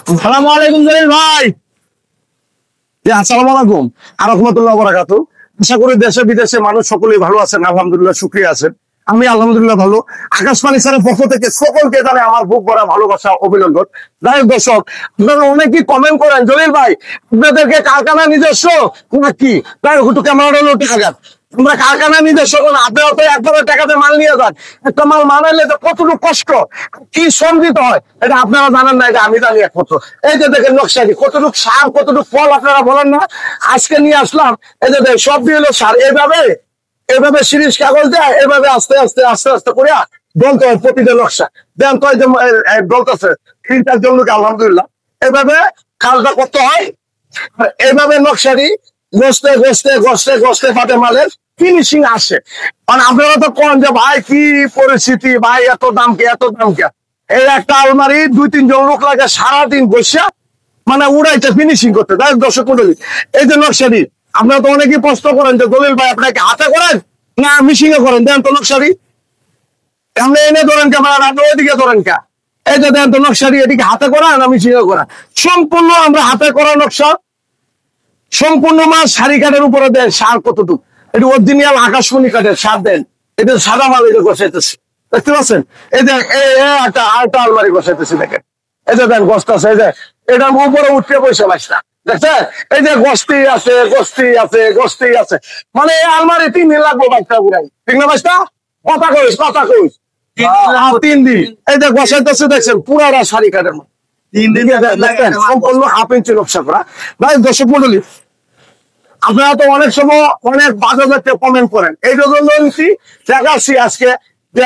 আসসালামু আলাইকুম জলিল ভাই। আসসালামু আলাইকুম আর রহমতুল্লাহ বারাকাতুহু। আশা করি দেশে বিদেশে মানুষ সকলেই ভালো আছেন, আলহামদুলিল্লাহ, শুকরিয়া আছেন। আমি আলহামদুলিল্লাহ ভালো। আকাশবাণী স্যারের পক্ষ থেকে সকলকে জানাই আমার বুক ভরা ভালোবাসা, অভিনন্দন। যাই হোক দর্শক, আপনারা অনেকেই কমেন্ট করেন জলিল ভাই আপনাদেরকে কারখানা নিজস্ব নাকি, তাই একটু ক্যামেরা হলো টাকা আমরা কারখানা নিজস্ব কোনো, আপনারা তো একবারে টাকাতে মাল নিয়ে যান। একটা মাল মানাইলে তো কতটুকু কষ্ট, কি সঞ্চিত হয় এটা আপনারা জানেন না, এটা আমি জানি একমাত্র। এই যে দেখেন নকশাটি, কতটুকু সার কতটুকু ফল আপনারা বলেন না। আজকে নিয়ে আসলাম, এই যে দেখ সব দিয়ে হলো সার। এইভাবে সিরিজ কাগজ দেয়, এইভাবে আস্তে আস্তে আস্তে আস্তে করে ডলতে হয় প্রতিটা নকশা। দেন তো এই যে ডলতেছে 3-4 জন লোক, আলহামদুলিল্লাহ। এইভাবে কাজটা করতে হয়। এইভাবে নকশাটি গসতে গসতে গসতে গসতে পাতে মালের ফিনিশিং আসে। মানে আপনারা তো কোন যে ভাই কি পরিস্থিতি, ভাই এত দাম কে এত দাম কে। এই একটা আলমারি 2-3 জন লোক লাগে সারাদিন বসে মানে উড়াইতে ফিনিশিং করতে। তাই দর্শক মন্ডলী, এই যে নকশাটি আপনারা তো অনেকেই প্রশ্ন করেন যে দলিল ভাই আপনাকে হাতে করেন না মিশিং এ করেন। দেন তো নকশাটি আপনি এনে ধরেন ক্যামেরা, আপনি ওইদিকে ধরেন কে। এই যে দেন তো নকশাটি এদিকে হাতে করা না মিশিং এ করা, সম্পূর্ণ আমরা হাতে করা নকশা। সম্পূর্ণ মাছ শাড়ি কাঠের উপরে দেন। সার কতটুকু, এটা অরিজিনাল আকাশমণি কাঠের সার দেন। এটা সাদা মাল এটা বসাইতেছি, দেখতে পাচ্ছেন। এই যে একটা আলমারি বসাইতেছি, দেখেন। এই যে দেন গস্ত আছে, এই যে এটার উপরে উঠতে পয়সা মাছটা দেখছেন। এই যে গস্তি আছে গস্তি আছে গস্তি আছে, মানে এই আলমারি 3 দিন লাগবে বাচ্চা ঘুরাই, ঠিক না বাচ্চা? কথা কইস 3 দিন। এই যে বসাইতেছে দেখছেন পুরাটা শাড়ি কাঠের মতো। 3 দিন দেখেন সম্পূর্ণ 1/2 ইঞ্চি নকশা করা। ভাই দর্শক মন্ডলী, আপনারা তো অনেক সময় অনেক বাজারে কমেন্ট করেন, এই জন্য দেখাচ্ছি আজকে যে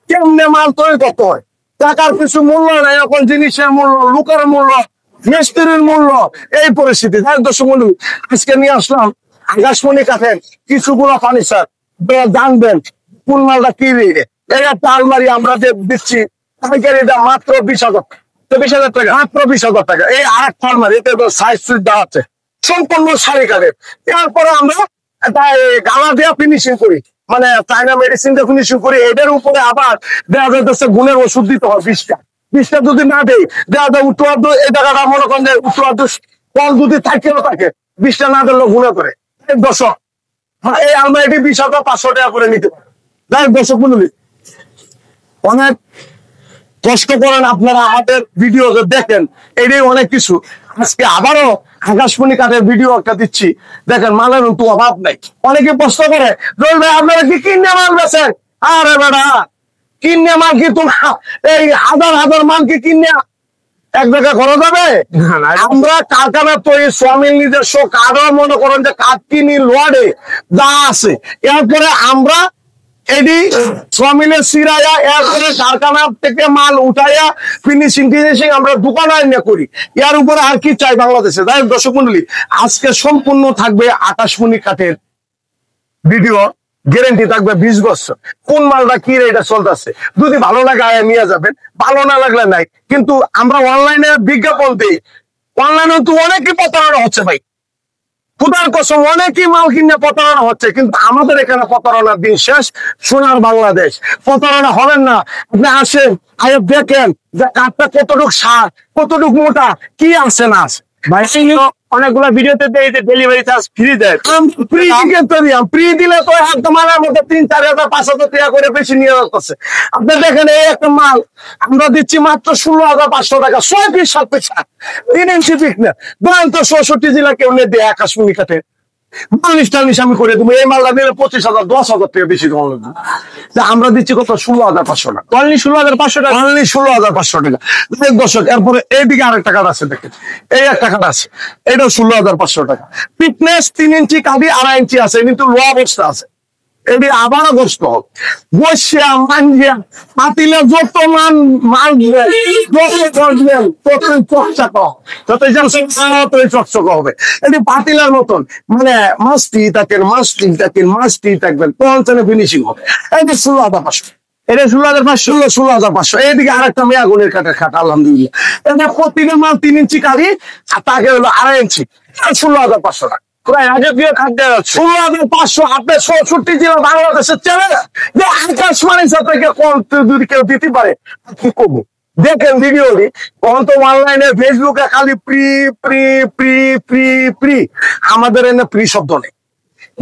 কেমনে মাল তৈরি করতে হয়। টাকার কিছু মূল্য নাই, এখন জিনিসের মূল্য, লোকের মূল্য, মিস্ত্রির মূল্য, এই পরিস্থিতি। তাই দর্শক মন্ডলী, আজকে নিয়ে আসলাম আকাশমণি কাঠের কিছুগুলো ফার্নিচার। জানবেন কোন মালটা কি রেটে। এই একটা আলমারি আমরা যে দিচ্ছি পাইকারিটা মাত্র 20,000 টাকা, মাত্র 20,000 টাকা। এই আরেকটা আলমারি এতে সাইজ সুইচ দেওয়া আছে, সম্পূর্ণ শাড়ি কাঠের। এরপরে আমরা গালা দিয়ে ফিনিশিং করি, মানে চাইনা মেডিসিন দিয়ে ফিনিশিং করি। এটার উপরে আবার দেখা যাচ্ছে গুণের ওষুধ দিতে হয় 20টা যদি না দেয় দেখা যায় উত্তরার্ধ, এই টাকাটা মনে করেন যে উত্তরার্ধ ফল যদি থাকেও থাকে 20টা না দিলেও গুণে করে। দর্শক, এই আলমারিটি 20,500 টাকা করে নিতে পারে। যাই দর্শক মন্ডলী, অনেক কষ্ট করেন আপনারা আমাদের ভিডিও দেখেন, এটাই অনেক কিছু। আজকে আবারও আকাশমণি কাঠের ভিডিও একটা দিচ্ছি, দেখেন মালের তো অভাব নাই। অনেকে প্রশ্ন করে জল ভাই আপনারা কি কিনে মাল বেছেন? আরে বেটা, কিনে মাল কি তোমার এই হাজার হাজার মাল কি কিনে এক জায়গা করা যাবে? আমরা কারখানা তৈরি শ্রমিক নিজস্ব কারো মনে করেন যে কাঠ কিনি লোয়ারে যা আছে, এরপরে আমরা এডি শ্রমিকের সিরাইয়া এরপরে কারখানা থেকে মাল উঠাইয়া ফিনিশিং আমরা দোকানে নিয়ে করি। এর উপরে আর কি চাই বাংলাদেশে? তাই দর্শক মন্ডলী, আজকে সম্পূর্ণ থাকবে আকাশমণি কাঠের ভিডিও, গ্যারেন্টি থাকবে 20 বছর। কোন মালটা কি রেটে চলতেছে, যদি ভালো লাগে নিয়ে যাবেন, ভালো না লাগলে নাই। কিন্তু আমরা অনলাইনে বিজ্ঞাপন দিই, অনলাইনে তো অনেকই প্রতারণা হচ্ছে ভাই, খুদার কসম অনেকই মাল কিনে প্রতারণা হচ্ছে। কিন্তু আমাদের এখানে প্রতারণার দিন শেষ। সোনার বাংলাদেশ, প্রতারণা হবেন না। আপনি আসেন, আগে দেখেন যে কাঠটা কতটুকু সার, কতটুকু মোটা, কি আছে না আছে। ভাই অনেকগুলো ভিডিওতে ডেলিভারি চার্জ ফ্রি দেয়, ফ্রি দিলে তো একদম মালের মধ্যে 3-4,000 5,000 টাকা করে বেশি নিয়ে যাচ্ছে। আপনি দেখেন এই একটা মাল আমরা দিচ্ছি মাত্র 16,500 টাকা, 6 পিস 7 পিস 3 ইঞ্চি পিক না। বলেন তো 64 জেলা কেউ নিয়ে দেয় আকাশমণি কাঠে? টার্নিশ আমি করে দেবো। এই মালটা দিলে 25,000 10,000 টাকা বেশি দেওয়া লাগবে। আমরা দিচ্ছি কত? 16,500 টাকা, অনলি 16,500 টাকা, অনলি 16,500 টাকা। দর্শক, এরপরে এইদিকে আরেকটা কাঠ আছে, দেখেন এই একটা কাঠ আছে, এটাও 16,500 টাকা। ফিটনেস 3 ইঞ্চি কাঠি 2.5 ইঞ্চি আছে, কিন্তু লো অবস্থা আছে। এটি আবারও কষ্ট হোক বসিয়া মানজিয়া পাতিলে যত মাল চকচক হবে। এটি পাতিলার মতন, মানে মাছটি থাকেন থাকবেন তখন ফিনিশিং হবে। এটি 16,500, এটা 16,500। এইদিকে আরেকটা মেয়াগুনের কাঠের খাট, আলহামদুলিল্লাহ। এটা প্রতিটা মাল 3 ইঞ্চি কাঠি, আর তাকে হলো 2.5 ইঞ্চি, 16,500 টাকা। প্রায় আগে দিয়ে খাদ্য 16,500। আপনার 64 জেলা বাংলাদেশের চ্যানেল যে আকাশমণি থেকে কম যদি কেউ দিতে পারে কি করবো? দেখেন ভিডিওটি। তখন তো অনলাইনে ফেসবুকে খালি pre pre pre pre pre, আমাদের এনে প্রি শব্দ নেই।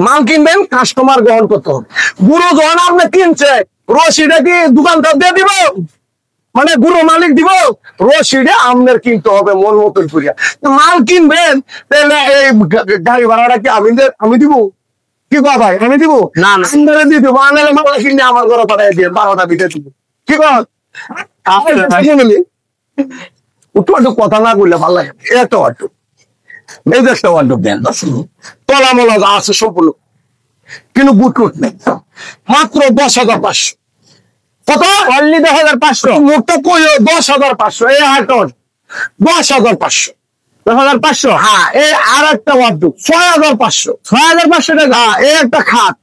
মাল কিনবেন, কাস্টমার গ্রহণ করতে হবে। গুঁড়ো যখন আপনি কিনছে, রসিটা কি দোকানদার দিয়ে দিব, মানে গুঁড়ো মালিক দিব? রসিটা আপনার কিনতে হবে মন মতন করিয়া। মাল কিনবেন, তাহলে এই গাড়ি ভাড়াটা কি আমি দিব? কি কয় ভাই, আমি দিব না? আপনারা দিয়ে দেবো, আনালে মালা কিনে আমার ঘরে পাঠাই দিয়ে 12টা বিটে দিব। কি কয় কথা না বললে ভালো লাগে। একটা ওয়ার্ডরোব, এই যে একটা ওয়ার্ডরোব দেন, তলা মলা যা আছে সম্পূর্ণ, কিন্তু বুটুট নেই। মাত্র 10,500। কত? অনলি 10,500। মুখটা কই 10,500। এই হাটন 10,500। 10,500। হ্যাঁ, এই আর একটা ওয়ার্ডরোব 6,500। 6,500 টাকা। এই একটা খাট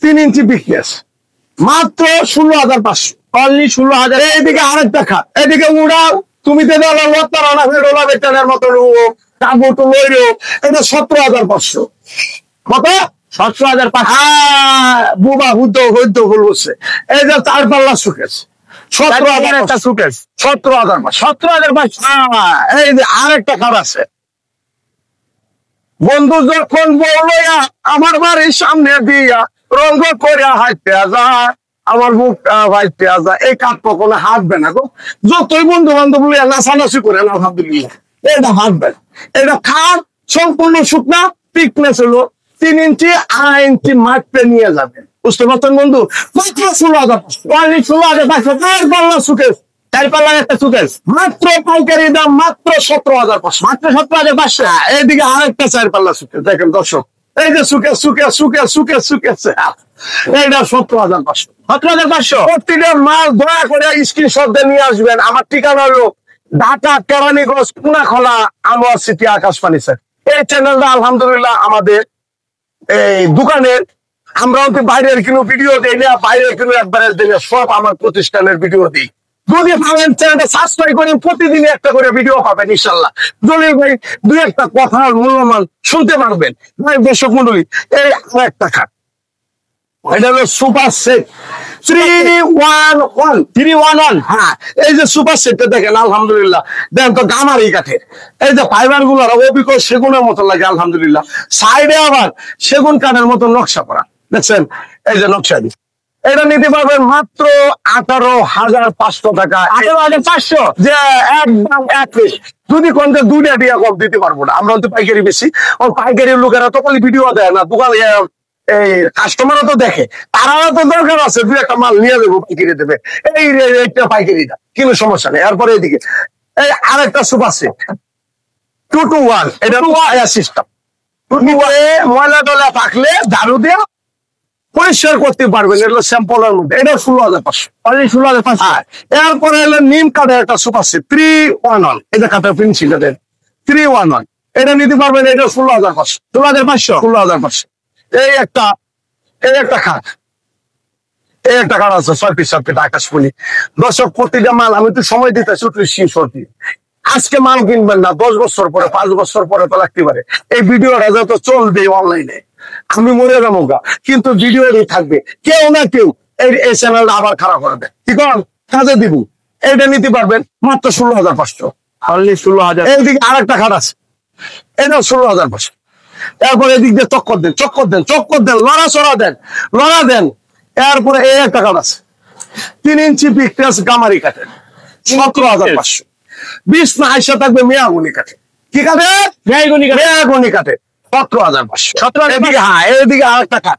3 ইঞ্চি বিক্রি আছে মাত্র 16,500। অনলি 16,000। এদিকে আরেকটা খাট, এদিকে উড়াও, তুমি তো লত্তারানা ফেরোলা বেচানের মতো কাগু তো লইরো, এটা 17,500। কত? 17,500। বুবা হুদ্দ হইদ্দ ভুল বলছে। এই যে 4 পাল্লা সুকেশ 17,000 একটা সুকেশ 17,500। 17,500। এই যে আরেকটা খাট আছে। বন্ধু যখন বললো আমার বাড়ির সামনে দিয়া রঙ করিয়া হাঁটতে যায়, আমার মুখটা ভাইতে যায়, এই কাঠ কখনো হাঁটবে না গো। যতই বন্ধু বান্ধব লইয়া নাচানাচি করে না, আলহামদুলিল্লাহ এটা হাঁটবে না। এটা খাট সম্পূর্ণ শুকনা, থিকনেস হলো 3 ইঞ্চি 2.5 ইঞ্চি মাঠে নিয়ে যাবে। বুঝতে পারছেন বন্ধু? মাত্র 16,500। 16,500। 4 পাল্লা সুকেশ, 4 পাল্লার একটা সুকেশ মাত্র পাইকারি দাম মাত্র 17,500। মাত্র 17,500। এইদিকে আরেকটা 4 পাল্লা সুকেশ দেখেন দর্শক, এই যে সুকেশ সুকেশ সুকেশ সুকেশ সুকেশ, এইটা 17,500। 17,500। প্রতিটা মাল দয়া করে স্ক্রিনশট দিয়ে নিয়ে আসবেন। আমার ঠিকানা হলো ঢাকা কেরানীগঞ্জ কুনাখলা আনোয়ার সিটি আকাশ ফার্নিচার। এই চ্যানেলটা আলহামদুলিল্লাহ আমাদের এই দোকানের, আমরা বাইরের কোনো ভিডিও দিই না, বাইরের কোনো একবারের দিই না, সব আমার প্রতিষ্ঠানের ভিডিও দিই। যদি ভাবেন চ্যানেলটা সাবস্ক্রাইব করেন, প্রতিদিনই একটা করে ভিডিও পাবেন ইনশাল্লাহ। যদি ভাই 2-1টা কথার মূল্যমান শুনতে পারবেন। ভাই দর্শক মন্ডলী, এই আরেকটা খাট, এটা হলো সুপার সেট 311। 311। হ্যাঁ, এই যে সুপার সেটটা দেখেন আলহামদুলিল্লাহ, দেখেন তো গামারি কাঠের, এই যে ফাইবার গুলো অবিকল সেগুনের মতো লাগে আলহামদুলিল্লাহ। সাইডে আবার সেগুন কাঠের মতো নকশা করা, দেখছেন এই যে নকশা দিয়ে। এটা নিতে পারবেন মাত্র 18,500 টাকা। 18,500। যে একদম এক পিস। যদি কোনটা 2টা দিয়া কম দিতে পারবো না, আমরা তো পাইকারি বেশি। ওর পাইকারি লোকেরা তো খালি ভিডিও দেয় না, দোকান এই কাস্টমারও তো দেখে, তারাও তো দরকার আছে 2-1টা মাল নিয়ে দেবো, পাইকারি দেবে। এইটা পাইকারিটা কিন্তু সমস্যা নেই। এরপরে এদিকে এই আরেকটা সুপার সেট 2-to-1। এটা সিস্টেম, ময়লা টলা থাকলে ঝাড়ু দিয়ে পরিষ্কার করতে পারবেন। এগুলো স্যাম্পলের মধ্যে, এটা 16,500। অনলি 16,500। এরপরে এলো নিম কাঠের একটা সুপার সেট 311। এটা কাঠের ফিনিশিং 311। এটা নিতে পারবেন, এটা 16,500। 16,500। 16,500। এই একটা খাট, এই একটা খাট আছে 6 পিস 7 পিস আকাশমণি। দর্শক প্রতিটা মাল আমি তো সময় দিতেছি সত্যি। আজকে মাল কিনবেন না, 10 বছর পরে 5 বছর পরে তো লাগতে পারে। এই ভিডিওটা যত চলবে অনলাইনে, আমি মরে যাবো গা, কিন্তু ভিডিওটি থাকবে। কেউ না কেউ এই চ্যানেলটা আবার খারাপ করে দেয়, কি করেন কাজে দিব। এইটা নিতে পারবেন মাত্র 16,500। অনলি 16,000। এইদিকে আরেকটা খাট আছে, এটা 16,500। এরপরে এদিক দিয়ে চক্কর দেন, লড়া দেন। এরপরে এই একটা কাঠ আছে 3 ইঞ্চি পিকটাস গামারি কাঠের 17,500। 20 না আইসা থাকবে মেয়াগুনি কাঠে। কি কাঠে? মেয়াগুনি কাঠে 17,500। 17,000। হ্যাঁ, এইদিকে আরেকটা কাঠ,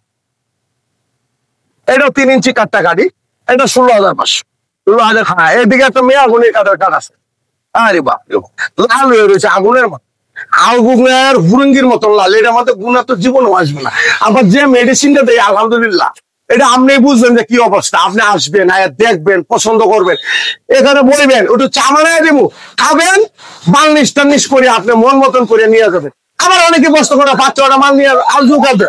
এটাও 3 ইঞ্চি কাঠটা গাড়ি, এটা 16,500। 16,000। হ্যাঁ, এইদিকে একটা মেয়াগুনি কাঠের কাঠ আছে। আরে বাপ, লাল হয়ে রয়েছে আগুনের মতো, আগুনের হুরঙ্গির মতন লাল। এটা আমাদের গুণা তো জীবনও আসবে না। আবার যে মেডিসিনটা দেয় আলহামদুলিল্লাহ, এটা আপনি বুঝবেন যে কি অবস্থা। আপনি আসবেন, দেখবেন, পছন্দ করবেন, এখানে বলবেন একটু চা বানায় দেবো, খাবেন, বার্নিশ টার্নিশ করে আপনি মন মতন করে নিয়ে যাবেন। আবার অনেকে কষ্ট করে 5-6টা মাল নিয়ে আলজু খাবে।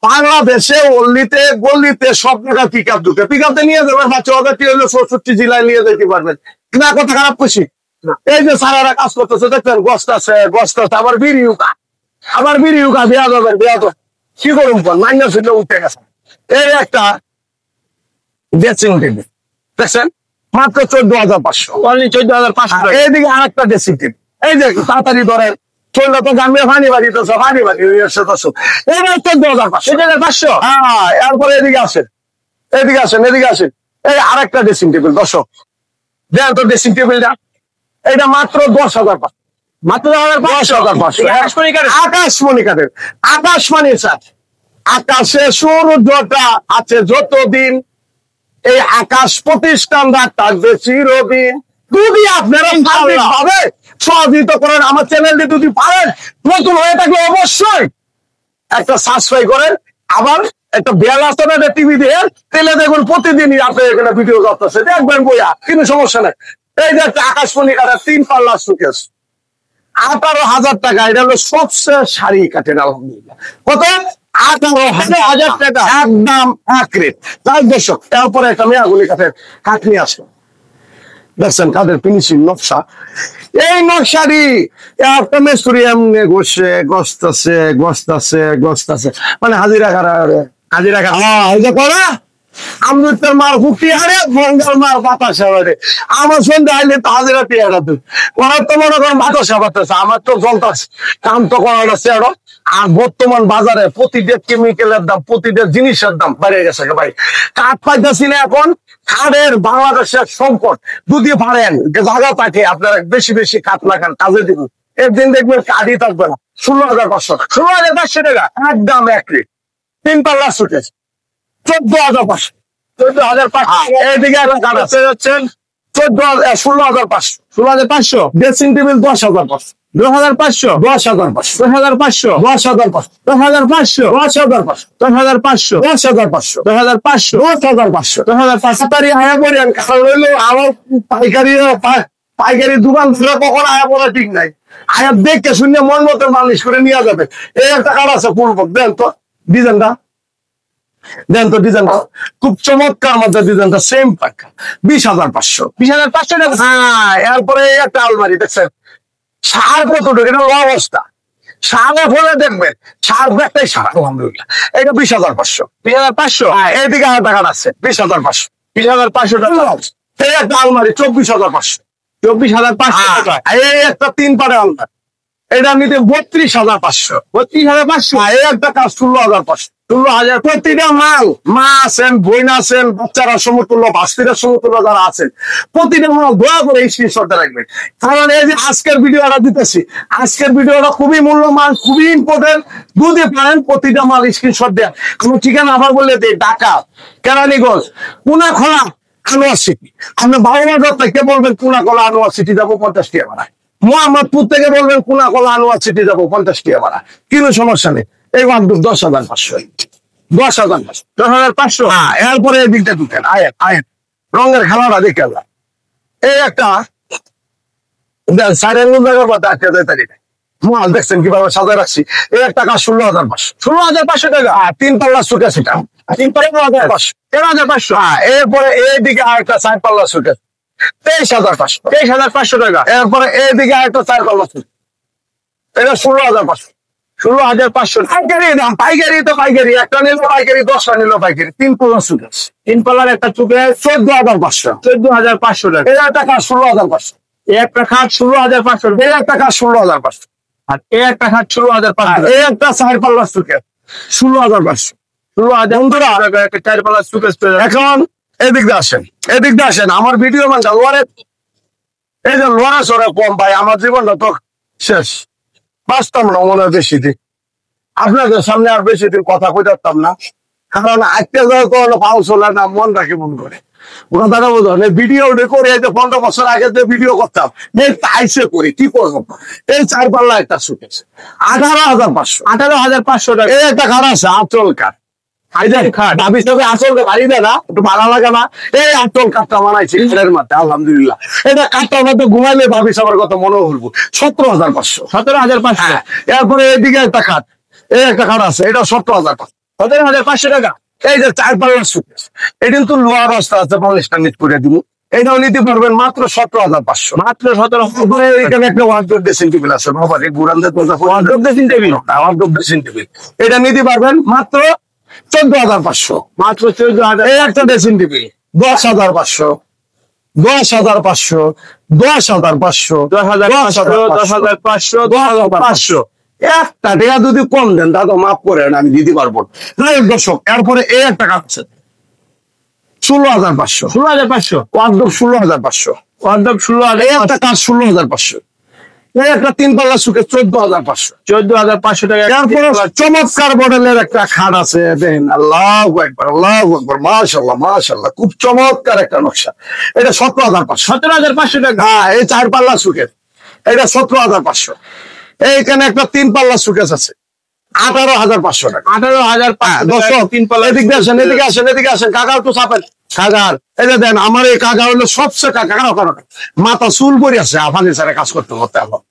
বাংলাদেশে অল্লিতে গল্লিতে সব জায়গায় পিক আপতে নিয়ে যাবেন। 5-6 হলে 64 জেলায় নিয়ে যেতে পারবেন না। কথা খারাপ খুশি। এই যে সারারা কাজ করতেছে দেখবেন, গস্ত আছে আবার বিড়িউকা বিয়া যাবেন, কি করুন মাইনাস উঠে গেছে। এই একটা ড্রেসিং টেবিল দেখছেন, মাত্র 14,500। অনলি 14,500। এইদিকে আরেকটা ড্রেসিং টেবিল, এই যে তাড়াতাড়ি ধরেন, চললে তো গামিয়ে ফানি বাড়ি তো ফানি বাড়ি এবার 14,500। 14,500। হ্যাঁ, এরপরে এদিকে আসেন, এদিকে আসেন, এদিকে আসেন। এই আরেকটা ড্রেসিং টেবিল, দর্শক দেন তো ড্রেসিং টেবিলটা, এটা মাত্র 10,500। মাত্র 10,500। আকাশমণি কাঠের, আকাশমণি স্যার, আকাশে সূর্যটা আছে যতদিন, এই আকাশ প্রতিষ্ঠানটা থাকবে চিরদিন। যদি আপনারা ভাবে সহযোগিতা করেন, আমার চ্যানেলটি যদি পারেন, নতুন হয়ে থাকলে অবশ্যই একটা সাবস্ক্রাইব করেন, আবার একটা বেল আসতে না টিভি দিয়ে, তেলে দেখুন প্রতিদিনই আপনি এখানে ভিডিও করতেছে, দেখবেন বইয়া, কিন্তু সমস্যা নেই। এই যে একটা আকাশমণি কাঠের 3 পাল্লা সুকেস, 18,000 টাকা। এটা হলো সবচেয়ে শাড়ি কাঠের, আলহামদুলিল্লাহ। কত? 18,000 টাকা, একদম এক রেট। তাই দর্শক, তারপরে একটা মেয়াগুলি কাঠের কাঠ নিয়ে আসে, দেখছেন কাঠের ফিনিশিং নকশা। এই নকশাটি একটা মিস্ত্রি এমনি ঘষে গস্তাছে, মানে হাজিরা এই যে করা আমৃতের মার হুকি হারে মঙ্গল মার বাতাস হারে, আমার সন্ধ্যে আইলে তো হাজিরা টিয়ারা তুই ওনার তো মনে করেন বাতাস বাতাস, আমার তো জলতাছে, কাম তো করার আছে আরো। আর বর্তমান বাজারে প্রতিটা কেমিক্যালের দাম, প্রতিটা জিনিসের দাম বেড়ে গেছে ভাই। কাঠ পাইতেছি না এখন, কাঠের বাংলাদেশের সংকট। যদি পারেন জায়গা পাঠে আপনারা বেশি বেশি কাঠ লাগান, কাজে দিব, একদিন দেখবেন কাঠই থাকবে না। 16,500 টাকা, 16,500 টাকা, একদম এক রেট। 3 পাল্লা সুকেস 14,500। 14,500। এইদিকে একটা কাঠ আছে, হচ্ছেন 16,500। 16,500। Dressing table 10,500। 2,500। 10,500। 10,500। 10,500। 10,500। 10,500। 10,500। 10,500। 10,500। 10,500। 10,500। তাড়াতাড়ি আয়া পড়েন, কারণ হইলো আমার পাইকারি দোকান ধরে কখন আয়া পড়া ঠিক নাই। আয়া দেখে শুনে মন মতো মালিশ করে নিয়ে যাবে। এই একটা কাঠ আছে পূর্বক, দেন তো ডিজাইনটা, ডিজাইনটা খুব চমৎকার মধ্যে, ডিজাইনটা সেম পাক্কা। 20,500। 20,500 টাকা। হ্যাঁ, এরপরে একটা আলমারি দেখছেন, সার কতটুকু, এটা অবস্থা সারা ফলে দেখবেন, সার একটাই সার, আলহামদুলিল্লাহ। এটা 20,500। 20,500। এইদিকে আর টাকা আছে 20,500। 20,500 টাকা। এই একটা আলমারি 24,500। 24,500 টাকা। এই একটা 3 পারে আলমারি, এটা নিতে 32,500। 32,500। এই একটা কাজ 16,500। 16,000। প্রতিটা মাল, মা আছেন, বোন আছেন, বাচ্চারা সমতুল্য, বাস্তিরা সমতুল্য যারা আছেন, প্রতিটা মাল দয়া করে স্ক্রিনশটটা রাখবেন। কারণ এই যে আজকের ভিডিওটা দিতেছি, আজকের ভিডিওটা খুবই মূল্যবান, খুবই ইম্পর্টেন্ট। যদি পারেন প্রতিটা মাল স্ক্রিনশট দেন। আমার ঠিকানা আবার বললে দেয়, ঢাকা কেরানীগঞ্জ কুনাখোলা আনোয়ার সিটি। আপনি বাবুবাজার থেকে বলবেন কুনাখোলা আনোয়ার সিটি যাবো, 50 টাকা ভাড়া। মোহাম্মদপুর থেকে বলবেন কুনাখোলা আনোয়ার সিটি যাবো, 50 টাকা ভাড়া। কিন্তু সমস্যা নেই, এই একদম 10,500। 10,500। 10,500। হ্যাঁ, এরপরে এই দিকটা ঢুকেন, আয়েন রঙের খেলাটা দেখে আল্লাহ। এই একটা সাইড অ্যাঙ্গেল দেখার পর মাল দেখছেন কিভাবে সাজায় রাখছি। এই একটা কাজ 16,500। 16,500 টাকা। 3 পাল্লা সুকেস, এটা 3 পাল্লা 13,500। 13,500। এরপরে এইদিকে আরেকটা 4 পাল্লা সুকেস 23,500। 23,500 টাকা। এরপরে এইদিকে আরেকটা 4 পাল্লা সুকেস, এটা 16,500। 16,500 টাকা। পাইকারি দাম, পাইকারি তো পাইকারি, একটা নিল পাইকারি, 10টা নিল পাইকারি। 3 পাল্লা সুকেস, 3 পাল্লার একটা চুকে 14,500। 14,500 টাকা। এই একটা কাজ 16,500। এই একটা খাট 16,500 টাকা। এই একটা কাজ 16,500। আর এই একটা খাট 16,500 টাকা। এই একটা 4 পাল্লা সুকেস 16,500। 16,500 টাকা একটা 4 পাল্লার সুকেস পেয়ে যাবেন। এখন এদিক দিয়ে আসেন, এদিক দিয়ে আসেন। আমার ভিডিও মানে লোয়ারে, এই যে লোয়ারে সরে কম ভাই, আমার জীবনটা তো শেষ, বাঁচতাম না মনে হয় বেশি দিন। আপনাদের সামনে আর বেশি দিন কথা কইতাম না, কারণ আজকে কোনো পাউস হলে না, মন রাখি মন করে কথাটা বুঝুন। এই ভিডিও করে, এই যে 15 বছর আগে যে ভিডিও করতাম, এই তাইসে করি, কি করবো। এই 4 পাল্লা একটা সুকেস 18,500। 18,500 টাকা। এই একটা খাট আছে আঁচল কাঠ, দাবি সবে আসল বাড়ি দেয় না, একটু ভালো লাগে না। এই আটল কাঠটা বানাইছি ঘরের মাথায়, আলহামদুলিল্লাহ। এটা কাঠটার মধ্যে ঘুমাইলে ভাবি সবার কথা মনে হলবো। 17,500। 17,500। এরপরে এইদিকে একটা খাট, এই একটা খাট আছে, এটা 17,500। 17,500 টাকা। এই যে 4 পাল্লার সুকেস, এটা কিন্তু লোহার রাস্তা আছে, পলিশটা নিট করে দিব। এটাও নিতে পারবেন মাত্র 17,500। মাত্র 17,500। এখানে একটা ওয়ার্ডরোব ড্রেসিং টেবিল আছে, বাবা গুরানদের wardrobe dressing table, wardrobe dressing table, এটা নিতে পারবেন মাত্র 14,500। মাত্র 14,000। এই একটা ড্রেসিং টেবিল 10,500। 10,500, 10,500, 10,500, 10,500, 10,500। একটা টাকা যদি কম দেন দাদা মাফ করেন, আমি দিতে পারবো না। যাই হোক দর্শক, এরপরে এই একটা কাজ আছে 16,500, 16,500, ওয়ার্ডরোব 16,500, ওয়ার্ডরোব এই 16,500, একটা কাজ 16,500, এই একটা 3 পাল্লা সুখে 14,500। 14,500 টাকা। এরপরে চমৎকার মডেলের একটা খাট আছে, দেখেন আল্লাহু আকবার, আল্লাহু আকবার, মাশাআল্লাহ মাশাআল্লাহ, খুব চমৎকার একটা নকশা। এটা 17,500। 17,500 টাকা। হ্যাঁ, এই 4 পাল্লা সুকেস, এটা 17,500। এইখানে একটা 3 পাল্লা সুকেস আছে 18,500 টাকা। 18,500 দর্শক, তিন পাল্লা। এদিকে আসেন, এদিকে আসেন, এদিকে আসেন, কাকার তো চাপেন, কাকার এই যে দেন, আমার এই কাকা হলো সবচেয়ে কাকা কারণ মাথা চুল করে আছে ফার্নিচারে কাজ করতে করতে। এখন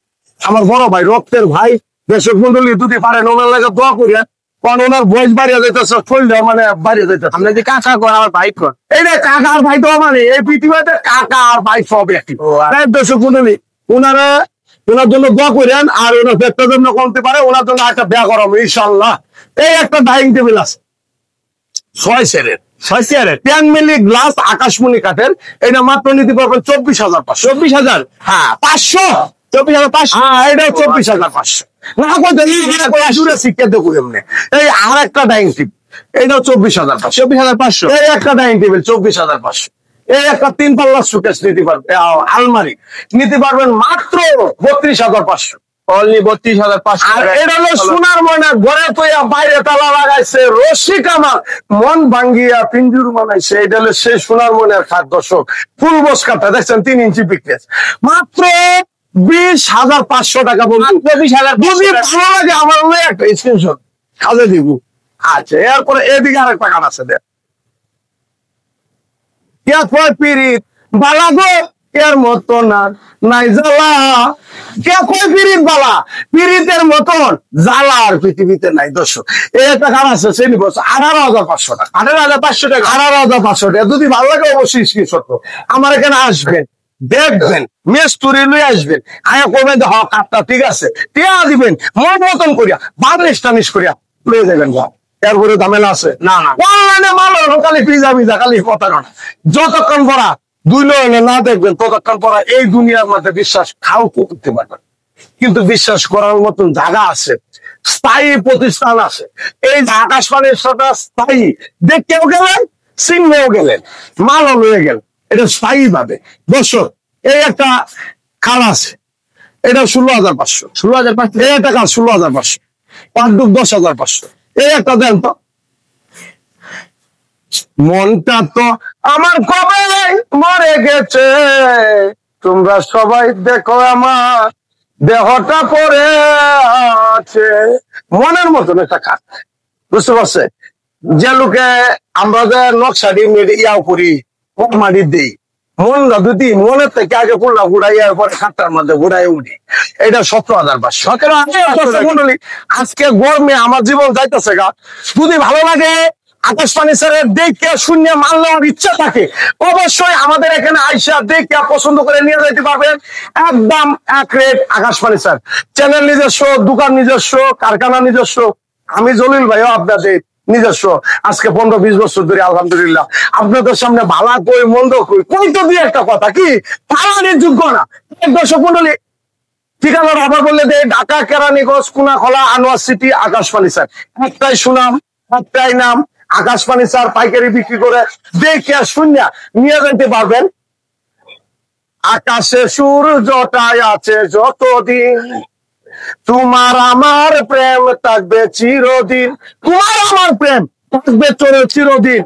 আমার বড় ভাই, রক্তের ভাই, দর্শক মন্ডলী যদি পারেন ওনার লাগে দোয়া করিয়া, কারণ ওনার বয়স বাড়িয়ে যাইতেছে, শরীরটা মানে বাড়িয়ে যাইতেছে। আপনি যে কাকা কোন, আমার ভাই কোন। এই যে কাকা আর ভাই তো মানে এই পৃথিবীতে কাকা আর ভাই সব একই। তাই দর্শক মন্ডলী, ওনারা ওনার জন্য দোয়া করেন, আর ওনার পেটটা জন্য কমতে পারে, ওনার জন্য একটা বিয়া করাবো ইনশাল্লাহ। এই একটা ডাইনিং টেবিল আছে 6 সেরের, 6 চেয়ারের 10 মিলি গ্লাস আকাশমণি কাঠের, এটা মাত্র নিতে পারবেন 24,500। 24,000। হ্যাঁ 500, 24,500। হ্যাঁ এটা 24,500। না কত শিক্ষাতে করে এমনি। এই আর একটা ডাইনিং টেবিল, এইটাও 24,500। 24,500। এই একটা ডাইনিং টেবিল 24,500। এই একটা 3 পাল্লা সুকেস নিতে পারবেন, আলমারি নিতে পারবেন মাত্র 32,500। অনলি 32,500 আর টাকা। এটা হলো সোনার ময়না, ঘরে তৈয়া বাইরে তালা লাগাইছে, রশি কামার মন ভাঙ্গিয়া পিঞ্জুর বানাইছে। এটা হলো সেই সোনার ময়নার খাট। দর্শক, ফুল বস কাঠটা দেখছেন 3 ইঞ্চি পিকনেস, মাত্র 20,500 টাকা। বলুন 20,000 যদি ভালো লাগে আমার ওই একটা স্ক্রিনশট কাজে দিব। আচ্ছা, এরপরে এদিকে আরেকটা কাঠ আছে, দেখ পিরিত বালা গো এর মতো না নাই জ্বালা, কে কয় পিরিত বালা, পিরিতের মতন জ্বালা আর পৃথিবীতে নাই। দর্শক, এই একটা কাজ আছে শ্রেণী বস 18,500 টাকা। 18,500 টাকা। 18,500 টাকা। যদি ভালো লাগে অবশ্যই স্ক্রিনশট আমার এখানে আসবেন, দেখবেন, মেস্তুরি লই আসবেন, আয়া করবেন যে হক কাঠটা ঠিক আছে, টিয়া দিবেন মন মতন করিয়া, বাংলাদেশ টানিশ করিয়া লয়ে যাবেন। এরপরে ঝামেলা আছে না না। অনলাইনে মাল খালি পিজা পিজা খালি কথা না, যতক্ষণ পড়া 2 নয়নে না দেখবেন ততক্ষণ পড়া এই দুনিয়ার মধ্যে বিশ্বাস খাও করতে পারবেন। কিন্তু বিশ্বাস করার মতন জায়গা আছে, স্থায়ী প্রতিষ্ঠান আছে। এই যে আকাশবাণীর সাথে স্থায়ী, দেখতেও গেলেন, চিনলেও গেলেন, মালও লয়ে গেলেন, এটা স্থায়ী ভাবে। দর্শক, এই একটা খাল আছে, এটা 16,500। 16,500। এই একটা কাজ 16,500, 5 10,500। এই একটা দেন তো, মনটা তো আমার কবে মরে গেছে, তোমরা সবাই দেখো আমার দেহটা পড়ে আছে। মনের মতন একটা কাজ, বুঝতে পারছে? যে লোকে আমরা যে নকশাটি ইয়াও করি, মাটি দিই, মন যদি মনের থেকে আগে করলা ঘুরাইয়ার পরে খাটটার মধ্যে ঘুরাই উঠি, এটা 17,500। 17,500। আজকে গরমে আমার জীবন যাইতেছে গা। যদি ভালো লাগে আকাশ ফার্নিচারের দেখে শূন্য মাল নেওয়ার ইচ্ছা থাকে, অবশ্যই আমাদের এখানে আইসা দেখে পছন্দ করে নিয়ে যেতে পারবেন। একদম এক রেট আকাশ ফার্নিচার, চ্যানেল নিজস্ব, দোকান নিজস্ব, কারখানা নিজস্ব। আমি জলিল ভাইও আপনাদের নিজস্ব। আজকে 15-20 বছর ধরে আলহামদুলিল্লাহ আপনাদের সামনে ভালা কই মন্দ কই তো দিয়ে একটা কথা কি পালানোর যোগ্য না। দর্শক মন্ডলী, ঠিকানার আবার বললে দেয়, ঢাকা কেরানীগঞ্জ কুনাখলা আনোয়ার সিটি আকাশ ফার্নিচার। একটাই সুনাম, একটাই নাম, আকাশ ফার্নিচার পাইকারি বিক্রি করে দেখে শূন্য নিয়ে যেতে পারবেন। আকাশে সূর্যটাই আছে যতদিন, তোমার আমার প্রেম থাকবে চিরদিন, তোমার আমার প্রেম থাকবে চিরদিন।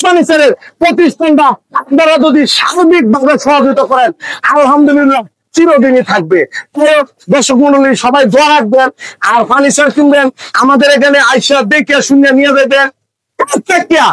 ফার্নিচারের প্রতিষ্ঠানটা আপনারা যদি সার্বিকভাবে সহযোগিতা করেন, আলহামদুলিল্লাহ চিরদিনই থাকবে। দর্শক মন্ডলী, সবাই দোয়া রাখবেন, আর ফার্নিচার কিনবেন আমাদের এখানে আইসা দেখে শুনে নিয়ে যাবেন। প্রত্যেকটা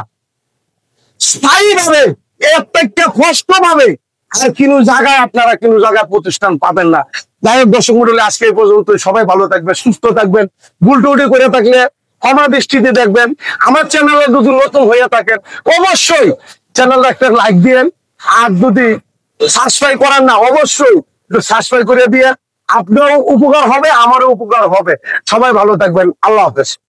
স্থায়ী ভাবে, প্রত্যেকটা কষ্ট ভাবে, আর কোনো জায়গায় আপনারা কোনো জায়গায় প্রতিষ্ঠান পাবেন না। যাই হোক দর্শক মন্ডলী, আজকে এই পর্যন্ত। সবাই ভালো থাকবেন, সুস্থ থাকবেন। ভুল টুটি করে থাকলে ক্ষমা দৃষ্টিতে দেখবেন। আমার চ্যানেলে যদি নতুন হয়ে থাকেন অবশ্যই চ্যানেলটা একটা লাইক দিয়েন, আর যদি সাবস্ক্রাইব করেন না অবশ্যই সাবস্ক্রাইব করে দিয়ে, আপনারও উপকার হবে, আমারও উপকার হবে। সবাই ভালো থাকবেন, আল্লাহ হাফেজ।